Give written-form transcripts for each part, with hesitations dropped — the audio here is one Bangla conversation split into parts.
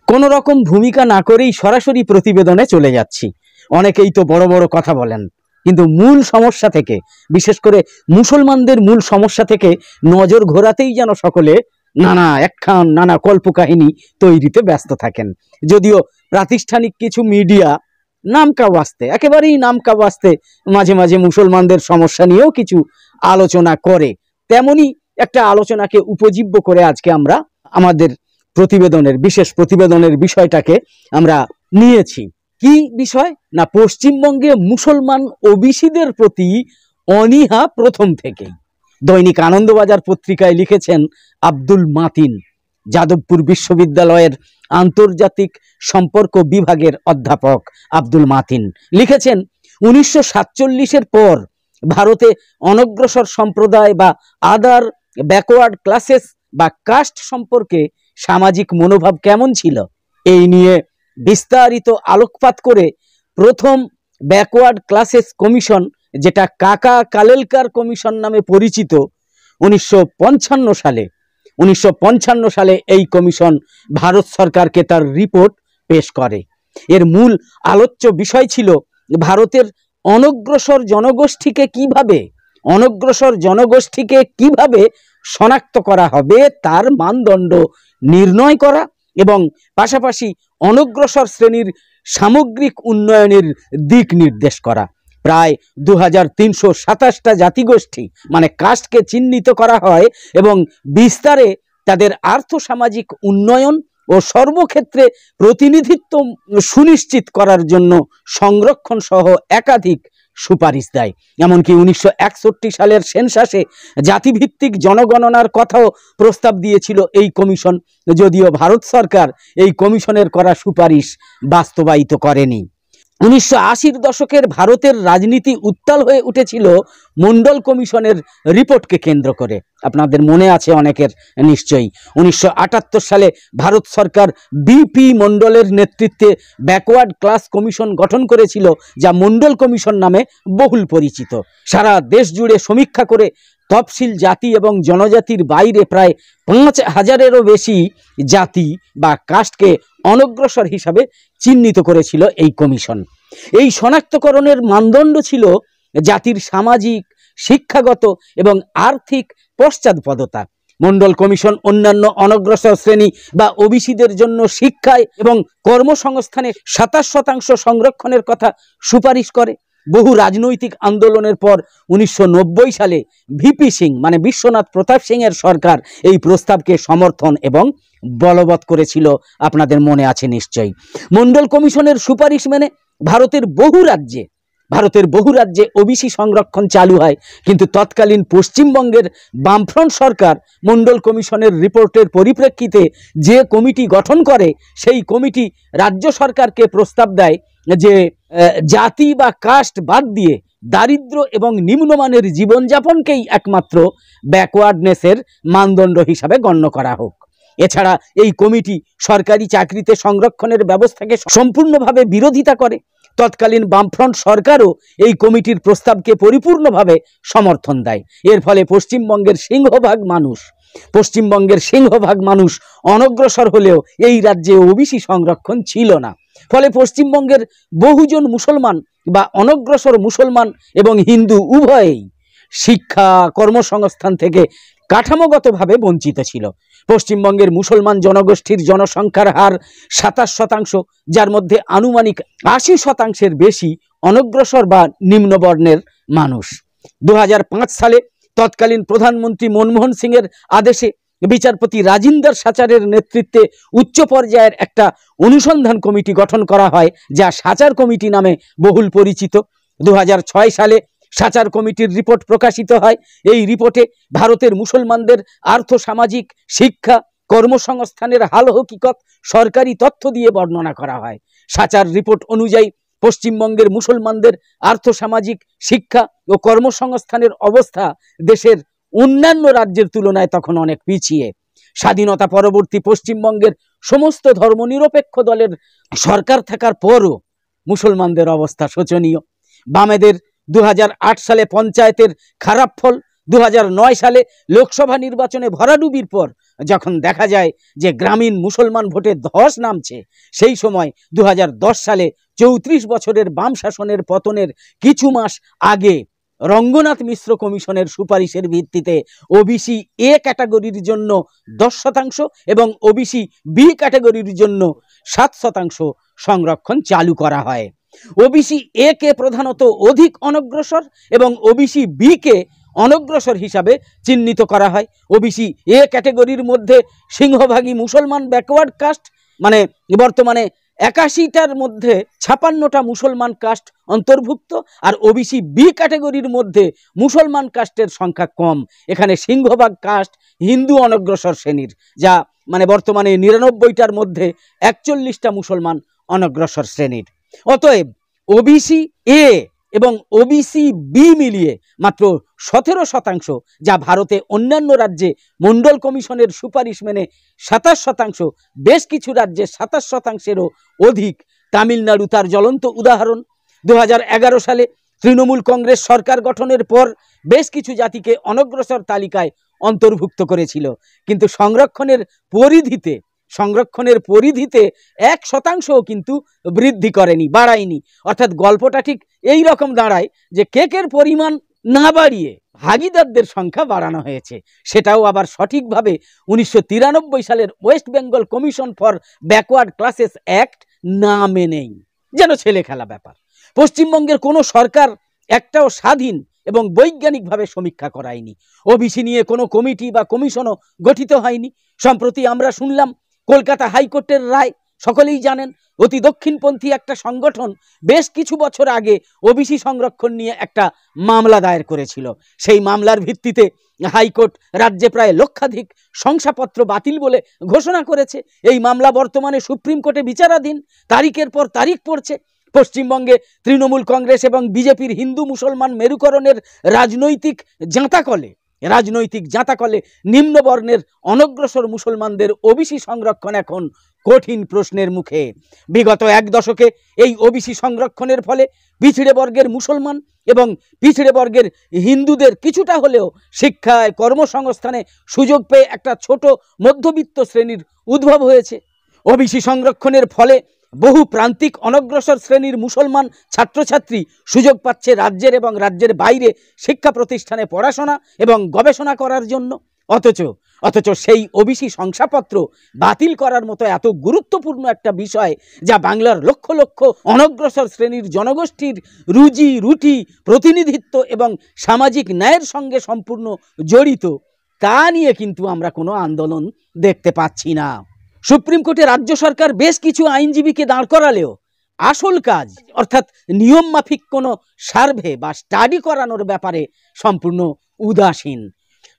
কোনো রকম ভূমিকা না করেই সরাসরি প্রতিবেদনে চলে যাচ্ছি। অনেকেই তো বড় বড় কথা বলেন, কিন্তু মূল সমস্যা থেকে, বিশেষ করে মুসলমানদের মূল সমস্যা থেকে নজর ঘোরাতেই যেন সকলে নানা কল্পকাহিনী তৈরিতে ব্যস্ত থাকেন। যদিও প্রাতিষ্ঠানিক কিছু মিডিয়া নামকা ওয়াস্তে, একেবারেই নামকা ওয়াস্তে মাঝে মাঝে মুসলমানদের সমস্যা নিয়েও কিছু আলোচনা করে, তেমনি একটা আলোচনাকে উপজীব্য করে আজকে আমরা আমাদের বিশেষ প্রতিবেদনের বিষয়টাকে আমরা নিয়েছি। কি বিষয় না, পশ্চিমবঙ্গে মুসলমান ওবিসিদের প্রতি অনীহা প্রথম থেকেই। দৈনিক আনন্দবাজার পত্রিকায় লিখেছেন আব্দুল মাতিন, যাদবপুর বিশ্ববিদ্যালয়ের আন্তর্জাতিক সম্পর্ক বিভাগের অধ্যাপক আব্দুল মাতিন লিখেছেন, 1947-এর পর ভারতে অনগ্রসর সম্প্রদায় বা আদার ব্যাকওয়ার্ড ক্লাসেস বা কাস্ট সম্পর্কে সামাজিক মনোভাব কেমন ছিল, এই নিয়ে বিস্তারিত আলোকপাত করে প্রথম ব্যাকওয়ার্ড ক্লাসেস কমিশন, যেটা কাকা কালেলকার কমিশন নামে পরিচিত, 1955 সালে এই কমিশন ভারত সরকারকে তার রিপোর্ট পেশ করে। এর মূল আলোচ্য বিষয় ছিল ভারতের অনগ্রসর জনগোষ্ঠীকে কিভাবে শনাক্ত করা হবে তার মানদণ্ড নির্ণয় করা এবং পাশাপাশি অনগ্রসর শ্রেণীর সামগ্রিক উন্নয়নের দিক নির্দেশ করা। প্রায় 2327টা জাতিগোষ্ঠী মানে কাস্টকে চিহ্নিত করা হয় এবং বিস্তারে তাদের আর্থসামাজিক উন্নয়ন ও সর্বক্ষেত্রে প্রতিনিধিত্ব সুনিশ্চিত করার জন্য সংরক্ষণ সহ একাধিক সুপারিশ দেয়। এমনকি 1961 সালের সেন্সাসে জাতিভিত্তিক জনগণনার কথাও প্রস্তাব দিয়েছিল এই কমিশন, যদিও ভারত সরকার এই কমিশনের করা সুপারিশ বাস্তবায়িত করেনি। 1980-র দশকের ভারতের রাজনীতি উত্তাল হয়ে উঠেছিল মন্ডল কমিশনের রিপোর্টকে কেন্দ্র করে। আপনাদের মনে আছে অনেকের নিশ্চয়ই, 1978 সালে ভারত সরকার বিপি মন্ডলের নেতৃত্বে ব্যাকওয়ার্ড ক্লাস কমিশন গঠন করেছিল, যা মন্ডল কমিশন নামে বহুল পরিচিত। সারা দেশ জুড়ে সমীক্ষা করে তফসিল জাতি এবং জনজাতির বাইরে প্রায় 5000-এরও বেশি জাতি বা কাস্টকে অনগ্রসর হিসাবে চিহ্নিত করেছিল এই কমিশন। এই শনাক্তকরণের মানদণ্ড ছিল জাতির সামাজিক, শিক্ষাগত এবং আর্থিক পশ্চাৎপদতা। মন্ডল কমিশন অন্যান্য অনগ্রসর শ্রেণী বা ওবিসিদের জন্য শিক্ষায় এবং কর্মসংস্থানে 27% সংরক্ষণের কথা সুপারিশ করে। বহু রাজনৈতিক আন্দোলনের পর 1990 সালে ভিপি সিং মানে বিশ্বনাথ প্রতাপ সিং এর সরকার এই প্রস্তাবকে সমর্থন এবং বলবৎ করেছিল, আপনাদের মনে আছে নিশ্চয়ই। মন্ডল কমিশনের সুপারিশ মেনে ভারতের বহু রাজ্যে ওবিসি সংরক্ষণ চালু হয়, কিন্তু তৎকালীন পশ্চিমবঙ্গের বামফ্রন্ট সরকার মন্ডল কমিশনের রিপোর্টের পরিপ্রেক্ষিতে যে কমিটি গঠন করে, সেই কমিটি রাজ্য সরকারকে প্রস্তাব দেয় যে জাতি বা কাস্ট বাদ দিয়ে দারিদ্র এবং নিম্নমানের জীবনযাপনকেই একমাত্র ব্যাকওয়ার্ডনেসের মানদণ্ড হিসাবে গণ্য করা হোক। এছাড়া এই কমিটি সরকারি চাকরিতে সংরক্ষণের ব্যবস্থাকে সম্পূর্ণভাবে বিরোধিতা করে। তৎকালীন বামফ্রন্ট সরকারও এই কমিটির প্রস্তাবকে পরিপূর্ণভাবে সমর্থন দেয়। এর ফলে পশ্চিমবঙ্গের সিংহভাগ মানুষ অনগ্রসর হলেও এই রাজ্যে ওবিসি সংরক্ষণ ছিল না। ফলে পশ্চিমবঙ্গের বহুজন মুসলমান বা অনগ্রসর মুসলমান এবং হিন্দু উভয়েই শিক্ষা, কর্মসংস্থান থেকে কাঠামোগতভাবে বঞ্চিত ছিল। পশ্চিমবঙ্গের মুসলমান জনগোষ্ঠীর জনসংখ্যার হার 27%, যার মধ্যে আনুমানিক 80%-এর বেশি অনগ্রসর বা নিম্নবর্ণের মানুষ। 2005 সালে তৎকালীন প্রধানমন্ত্রী মনমোহন সিংয়ের আদেশে বিচারপতি রাজিন্দর সাচারের নেতৃত্বে উচ্চ পর্যায়ের একটা অনুসন্ধান কমিটি গঠন করা হয়, যা সাচার কমিটি নামে বহুল পরিচিত। 2006 সালে সাচার কমিটির রিপোর্ট প্রকাশিত হয়। এই রিপোর্টে ভারতের মুসলমানদের আর্থসামাজিক, শিক্ষা, কর্মসংস্থানের হাল হকিকত সরকারি তথ্য দিয়ে বর্ণনা করা হয়। সাচার রিপোর্ট অনুযায়ী পশ্চিমবঙ্গের মুসলমানদের আর্থসামাজিক, শিক্ষা ও কর্মসংস্থানের অবস্থা দেশের অন্যান্য রাজ্যের তুলনায় তখন অনেক পিছিয়ে। স্বাধীনতা পরবর্তী পশ্চিমবঙ্গের সমস্ত ধর্মনিরপেক্ষ দলের সরকার থাকার পরও মুসলমানদের অবস্থা শোচনীয়। বামেদের 2008 সালে পঞ্চায়েতের খারাপ ফল, 2009 সালে লোকসভা নির্বাচনে ভরাডুবির পর যখন দেখা যায় যে গ্রামীণ মুসলমান ভোটে ধস নামছে, সেই সময় 2010 সালে 34 বছরের বাম শাসনের পতনের কিছু মাস আগে রঙ্গনাথ মিশ্র কমিশনের সুপারিশের ভিত্তিতে ওবিসি এ ক্যাটাগরির জন্য 10% এবং ওবিসি বি ক্যাটাগরির জন্য 7% সংরক্ষণ চালু করা হয়। ওবিসি এ কে প্রধানত অধিক অনগ্রসর এবং ওবিসি বি কে অনগ্রসর হিসাবে চিহ্নিত করা হয়। ওবিসি এ ক্যাটাগরির মধ্যে সিংহভাগই মুসলমান ব্যাকওয়ার্ড কাস্ট, মানে বর্তমানে 81টার মধ্যে 56টা মুসলমান কাস্ট অন্তর্ভুক্ত, আর ওবিসি বি ক্যাটাগরির মধ্যে মুসলমান কাস্টের সংখ্যা কম। এখানে সিংহভাগ কাস্ট হিন্দু অনগ্রসর শ্রেণীর, যা মানে বর্তমানে 99টার মধ্যে 41টা মুসলমান অনগ্রসর শ্রেণীর। অতএব ওবিসি এ এবং ওবিসি বি মিলিয়ে মাত্র 17%, যা ভারতে অন্যান্য রাজ্যে মন্ডল কমিশনের সুপারিশ মেনে 27%, বেশ কিছু রাজ্যে 27%-এরও অধিক। তামিলনাড়ু তার জ্বলন্ত উদাহরণ। 2011 সালে তৃণমূল কংগ্রেস সরকার গঠনের পর বেশ কিছু জাতিকে অনগ্রসর তালিকায় অন্তর্ভুক্ত করেছিল, কিন্তু সংরক্ষণের পরিধিতে 1%ও কিন্তু বৃদ্ধি করেনি, বাড়ায়নি। অর্থাৎ গল্পটা ঠিক এই রকম দাঁড়ায় যে কেকের পরিমাণ না বাড়িয়ে ভাগিদারদের সংখ্যা বাড়ানো হয়েছে, সেটাও আবার সঠিকভাবে 1993 সালের West Bengal commission for backward classes act না মেনেই। যেন ছেলে খেলা ব্যাপার। পশ্চিমবঙ্গের কোনো সরকার একটাও স্বাধীন এবং বৈজ্ঞানিকভাবে সমীক্ষা করায়নি। ওবিসি নিয়ে কোনো কমিটি বা কমিশনও গঠিত হয়নি। সম্প্রতি আমরা শুনলাম কলকাতা হাইকোর্টের রায়। সকলেই জানেন অতি দক্ষিণপন্থী একটা সংগঠন বেশ কিছু বছর আগে ওবিসি সংরক্ষণ নিয়ে একটা মামলা দায়ের করেছিল। সেই মামলার ভিত্তিতে হাইকোর্ট রাজ্যে প্রায় লক্ষাধিক শংসাপত্র বাতিল বলে ঘোষণা করেছে। এই মামলা বর্তমানে সুপ্রিম কোর্টে বিচারাধীন, তারিখের পর তারিখ পড়ছে। পশ্চিমবঙ্গে তৃণমূল কংগ্রেস এবং বিজেপির হিন্দু মুসলমান মেরুকরণের রাজনৈতিক জাঁতাকলে নিম্নবর্ণের অনগ্রসর মুসলমানদের ওবিসি সংরক্ষণ এখন কঠিন প্রশ্নের মুখে। বিগত এক দশকে এই ওবিসি সংরক্ষণের ফলে পিছড়ে বর্গের মুসলমান এবং পিছড়ে বর্গের হিন্দুদের কিছুটা হলেও শিক্ষায়, কর্মসংস্থানে সুযোগ পেয়ে একটা ছোট মধ্যবিত্ত শ্রেণীর উদ্ভব হয়েছে। ওবিসি সংরক্ষণের ফলে বহু প্রান্তিক অনগ্রসর শ্রেণীর মুসলমান ছাত্রছাত্রী সুযোগ পাচ্ছে রাজ্যের এবং রাজ্যের বাইরে শিক্ষা প্রতিষ্ঠানে পড়াশোনা এবং গবেষণা করার জন্য। অথচ সেই ওবিসি শংসাপত্র বাতিল করার মতো এত গুরুত্বপূর্ণ একটা বিষয়, যা বাংলার লক্ষ লক্ষ অনগ্রসর শ্রেণীর জনগোষ্ঠীর রুজি রুটি, প্রতিনিধিত্ব এবং সামাজিক ন্যায়ের সঙ্গে সম্পূর্ণ জড়িত, তা নিয়ে কিন্তু আমরা কোনো আন্দোলন দেখতে পাচ্ছি না। সুপ্রিম কোর্টে রাজ্য সরকার বেশ কিছু আইনজীবীকে দাঁড় করালেও আসল কাজ অর্থাৎ নিয়ম মাফিক কোনো সার্ভে বা স্টাডি করানোর ব্যাপারে সম্পূর্ণ উদাসীন।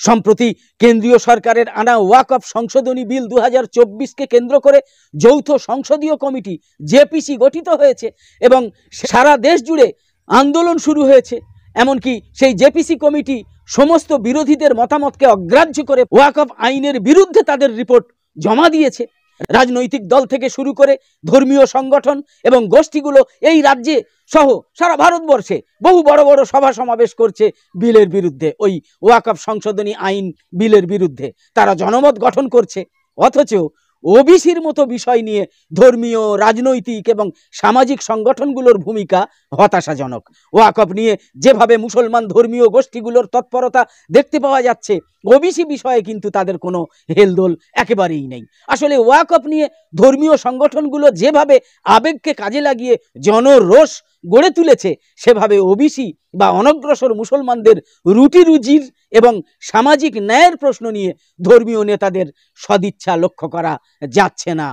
সম্প্রতি কেন্দ্রীয় সরকারের আনা ওয়াকফ সংশোধনী বিল 2024-কে কেন্দ্র করে যৌথ সংসদীয় কমিটি জেপিসি গঠিত হয়েছে এবং সারা দেশ জুড়ে আন্দোলন শুরু হয়েছে। এমনকি সেই জেপিসি কমিটি সমস্ত বিরোধীদের মতামতকে অগ্রাহ্য করে ওয়াকফ আইনের বিরুদ্ধে তাদের রিপোর্ট জমা দিয়েছে। রাজনৈতিক দল থেকে শুরু করে ধর্মীয় সংগঠন এবং গোষ্ঠীগুলো এই রাজ্যে সহ সারা ভারতবর্ষে বহু বড় বড় সভা সমাবেশ করছে বিলের বিরুদ্ধে, ওই ওয়াকফ সংশোধনী আইন বিলের বিরুদ্ধে। তারা জনমত গঠন করছে, অথচ ওবিসির মতো বিষয় নিয়ে ধর্মীয়, রাজনৈতিক এবং সামাজিক সংগঠনগুলোর ভূমিকা হতাশাজনক। ওয়াকফ নিয়ে যেভাবে মুসলমান ধর্মীয় গোষ্ঠীগুলোর তৎপরতা দেখতে পাওয়া যাচ্ছে, ওবিসি বিষয়ে কিন্তু তাদের কোনো হেলদোল একেবারেই নেই। আসলে ওয়াকফ নিয়ে ধর্মীয় সংগঠনগুলো যেভাবে আবেগকে কাজে লাগিয়ে জনরোষ গড়ে তুলেছে, সেভাবে ওবিসি বা অনগ্রসর মুসলমানদের রুটি রুজির এবং সামাজিক ন্যায়ের প্রশ্ন নিয়ে ধর্মীয় নেতাদের সদিচ্ছা লক্ষ্য করা যাচ্ছে না।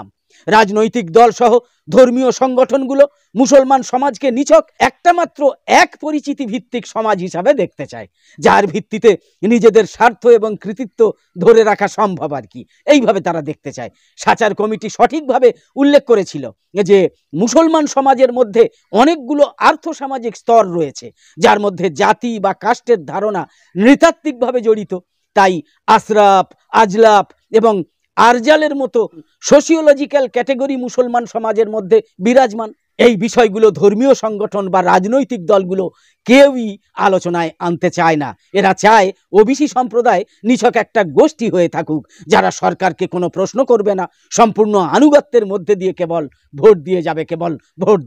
রাজনৈতিক দল সহ ধর্মীয় সংগঠনগুলো মুসলমান সমাজকে নিছক একটা মাত্র এক পরিচিতি ভিত্তিক সমাজ হিসাবে দেখতে চায়, যার ভিত্তিতে নিজেদের স্বার্থ এবং কৃতিত্ব ধরে রাখা সম্ভব আর কি, এইভাবে তারা দেখতে চায়। সাচার কমিটি সঠিকভাবে উল্লেখ করেছিল যে মুসলমান সমাজের মধ্যে অনেকগুলো আর্থসামাজিক স্তর রয়েছে, যার মধ্যে জাতি বা কাস্টের ধারণা নৃতাত্ত্বিকভাবে জড়িত। তাই আশরাফ, আজলাফ এবং আরজালের মতো সোশিওলজিক্যাল ক্যাটেগরি মুসলমান সমাজের মধ্যে বিরাজমান এই বিষয়গুলো ধর্মীয় সংগঠন বা রাজনৈতিক দলগুলো কেউই আলোচনায় আনতে চায় না। এরা চায় ওবিসি সম্প্রদায় নিছক একটা গোষ্ঠী হয়ে থাকুক, যারা সরকারকে কোনো প্রশ্ন করবে না, সম্পূর্ণ আনুগত্যের মধ্যে দিয়ে কেবল ভোট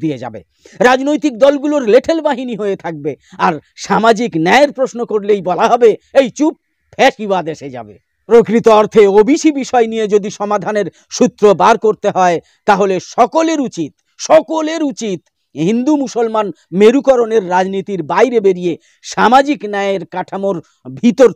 দিয়ে যাবে। রাজনৈতিক দলগুলোর লেঠেল বাহিনী হয়ে থাকবে, আর সামাজিক ন্যায়ের প্রশ্ন করলেই বলা হবে এই চুপ, ফ্যাসিবাদ এসে যাবে। প্রকৃত অর্থে ওবিসি বিষয় নিয়ে যদি সমাধানের সূত্র বার করতে হয়, তাহলে সকলের উচিত হিন্দু মুসলমান মেরুকরণের রাজনীতির বাইরে বেরিয়ে সামাজিক ন্যায়ের কাঠামোর ভিতর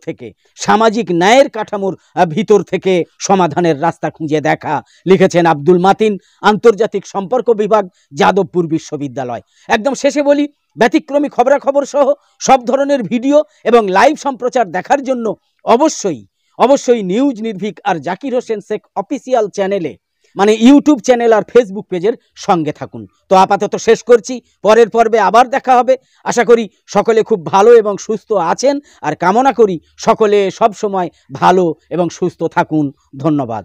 থেকে সমাধানের রাস্তা খুঁজে দেখা। লিখেছেন আব্দুল মাতিন, আন্তর্জাতিক সম্পর্ক বিভাগ, যাদবপুর বিশ্ববিদ্যালয়। একদম শেষে বলি, ব্যতিক্রমী খবরাখবর সহ সব ধরনের ভিডিও এবং লাইভ সম্প্রচার দেখার জন্য অবশ্যই নিউজ নির্ভীক আর জাকির হোসেন শেখ অফিসিয়াল চ্যানেলে, মানে ইউটিউব চ্যানেল আর ফেসবুক পেজের সঙ্গে থাকুন। তো আপাতত শেষ করছি, পরের পর্বে আবার দেখা হবে। আশা করি সকলে খুব ভালো এবং সুস্থ আছেন, আর কামনা করি সকলে সব সময় ভালো এবং সুস্থ থাকুন। ধন্যবাদ।